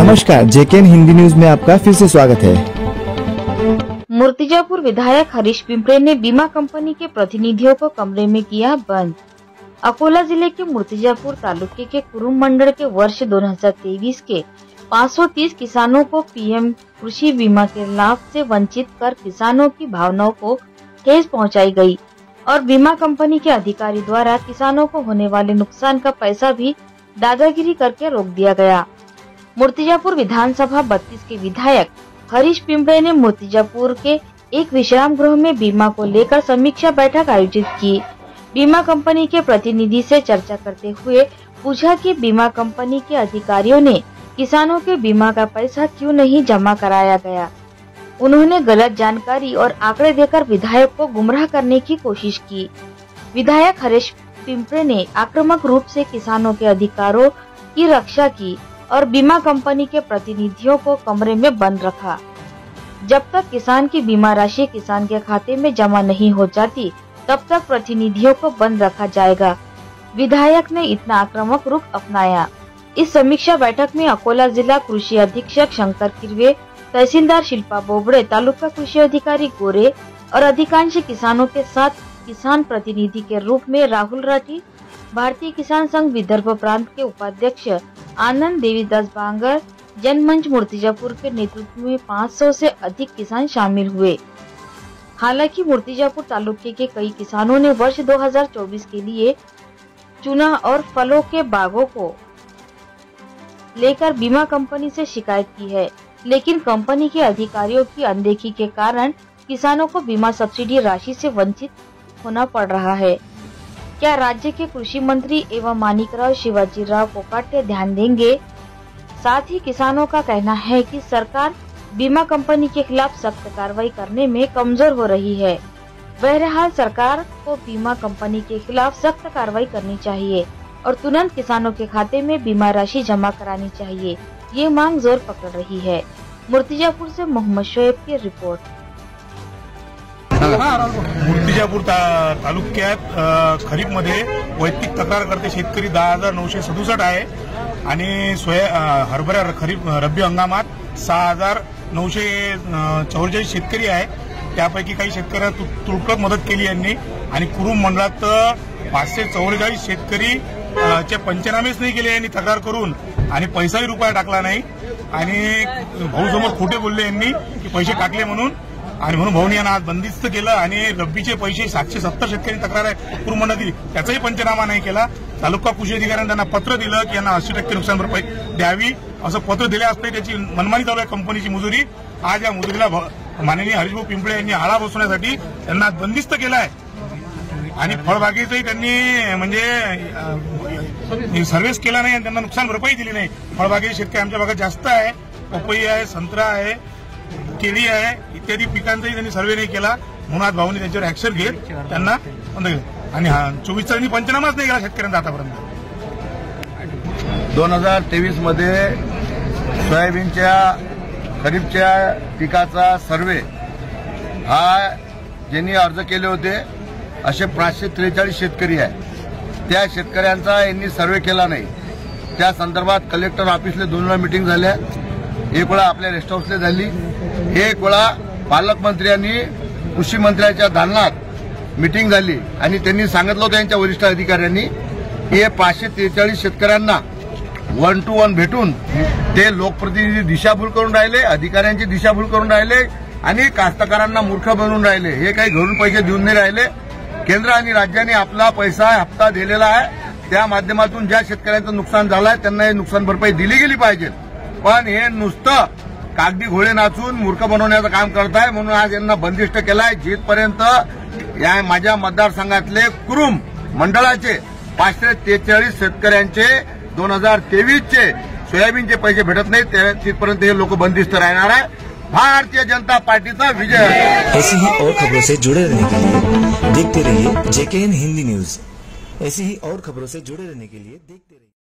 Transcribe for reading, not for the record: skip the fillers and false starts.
नमस्कार, जेकेएन हिंदी न्यूज में आपका फिर से स्वागत है। मूर्तिजापुर विधायक हरीश पिंपरे ने बीमा कंपनी के प्रतिनिधियों को कमरे में किया बंद। अकोला जिले के मूर्तिजापुर तालुके के कुरुम मंडल के वर्ष 2023 के 530 किसानों को पीएम कृषि बीमा के लाभ से वंचित कर किसानों की भावनाओं को ठेस पहुंचाई गई और बीमा कंपनी के अधिकारी द्वारा किसानों को होने वाले नुकसान का पैसा भी दादागिरी करके रोक दिया गया। मूर्तिजापुर विधानसभा 32 के विधायक हरीश पिंपरे ने मूर्तिजापुर के एक विश्राम गृह में बीमा को लेकर समीक्षा बैठक आयोजित की। बीमा कंपनी के प्रतिनिधि से चर्चा करते हुए पूछा कि बीमा कंपनी के अधिकारियों ने किसानों के बीमा का पैसा क्यों नहीं जमा कराया गया। उन्होंने गलत जानकारी और आंकड़े देकर विधायक को गुमराह करने की कोशिश की। विधायक हरीश पिंपरे ने आक्रामक रूप से किसानों के अधिकारों की रक्षा की और बीमा कंपनी के प्रतिनिधियों को कमरे में बंद रखा। जब तक किसान की बीमा राशि किसान के खाते में जमा नहीं हो जाती तब तक प्रतिनिधियों को बंद रखा जाएगा। विधायक ने इतना आक्रामक रुख अपनाया। इस समीक्षा बैठक में अकोला जिला कृषि अधीक्षक शंकर किरवे, तहसीलदार शिल्पा बोबड़े, तालुका कृषि अधिकारी गोरे और अधिकांश किसानों के साथ किसान प्रतिनिधि के रूप में राहुल राठी, भारतीय किसान संघ विदर्भ प्रांत के उपाध्यक्ष आनंद देवीदास बांगर, जनमंच मूर्तिजापुर के नेतृत्व में 500 से अधिक किसान शामिल हुए। हालांकि मूर्तिजापुर तालुके के कई किसानों ने वर्ष 2024 के लिए चुना और फलों के बागों को लेकर बीमा कंपनी से शिकायत की है, लेकिन कंपनी के अधिकारियों की अनदेखी के कारण किसानों को बीमा सब्सिडी राशि से वंचित होना पड़ रहा है। क्या राज्य के कृषि मंत्री एवं माणिकराव शिवाजीराव कोकाटे ध्यान देंगे? साथ ही किसानों का कहना है कि सरकार बीमा कंपनी के खिलाफ सख्त कार्रवाई करने में कमजोर हो रही है। बहरहाल सरकार को बीमा कंपनी के खिलाफ सख्त कार्रवाई करनी चाहिए और तुरंत किसानों के खाते में बीमा राशि जमा करानी चाहिए। ये मांग जोर पकड़ रही है। मूर्तिजापुर से मोहम्मद शोएब की रिपोर्ट। मूर्तिजापूर तालुक्यात खरीप मध्ये वैयक्तिक तक्रारकर्ते शेतकरी 10,967 आहे आणि हरभरा खरीप रब्बी हंगामात 6,944 शेतकरी आहे। त्यापैकी काही शेतकऱ्यांना तुरळक मदत केली यांनी आणि कुरुम मंडळात 544 शेतकरी चे पंचनामेच नाही केले यांनी तक्रार करून आणि पैसाही रुपया टाकला नाही आणि भाऊ समोर खोटे बोलले यांनी की पैसे टाकले म्हणून आणि म्हणून भाऊनी यांना आज बंदिस्त केलं आणि रब्बीचे पैसे 770 शेतकरी तक्रार आहे कुरुम मंडळात दिली, त्याचाही पंचनामा नाही केला। तालुका कृषी अधिकाऱ्यांनी त्यांना पत्र दिलं की यांना 80% नुकसान भरपाई द्यावी असं पत्र दिले असते। त्याची मनमानी चालू आहे कंपनीची मुजुरी। आज या मुजुरीला माननीय हरीशभाऊ पिंपळे यांनी आळा बसवण्यासाठी त्यांना बंदिस्त केलं आहे आणि फळबागेचंही त्यांनी म्हणजे सर्व्हिस केला नाही आणि त्यांना नुकसान भरपाई दिली नाही। फळबागेचे शेतकरी आमच्या भागात जास्त आहे, पपई आहे, संत्रा आहे, केळी आहे इत्यादी पिकांचाही त्यांनी सर्वे नाही केला म्हणून आज भाऊनी त्यांच्यावर ऍक्शन घेत त्यांना बंद केलं आणि 24 साली पंचनामाच नाही केला शेतकऱ्यांचा आतापर्यंत। 2023 मध्ये सोयाबीनच्या खरीपच्या पिकाचा सर्वे हा ज्यांनी अर्ज केले होते असे 543 शेतकरी आहे। त्या शेतकऱ्यांचा यांनी सर्वे केला नाही। त्या संदर्भात कलेक्टर ऑफिसले 2 वेळा मीटिंग झाल्या, एक वेळा आपल्या रेस्ट हाऊसला झाली, एक वेळा पालकमंत्र्यांनी कृषी मंत्र्यांच्या दालनात मीटिंग झाली आणि त्यांनी सांगितलं होतं त्यांच्या वरिष्ठ अधिकाऱ्यांनी की हे 543 शेतकऱ्यांना 1 to 1 भेटून ते लोकप्रतिनिधी दिशाभूल करून राहिले, अधिकाऱ्यांची दिशाभूल करून राहिले आणि कास्तकारांना मूर्ख बनवून राहिले। हे काही घरून पैसे देऊन नाही राहिले। केंद्र आणि राज्याने आपला पैसा हप्ता दिलेला आहे, त्या माध्यमातून ज्या शेतकऱ्यांचं नुकसान झालं आहे त्यांना हे नुकसान भरपाई दिली गेली पाहिजे। पण हे नुसतं कागदी घोडे नाचून मूर्ख बनवण्याचं काम करताय म्हणून आज यांना बंदिस्त केलाय। जिथपर्यंत या माझ्या मतदारसंघातले कुरुम मंडळाचे 543 शेतकऱ्यांचे 2023 चे सोयाबीनचे पैसे भेटत नाहीत तिथपर्यंत हे लोक बंदिस्त राहणार आहे। भारतीय जनता पार्टीचा विजय। ऐसी ही और खबरों से जुड़े रहने के लिए देखते रहिए जेकेएन हिंदी न्यूज। ऐसी ही और खबरों से जुड़े रहने के लिए देखते रहिए।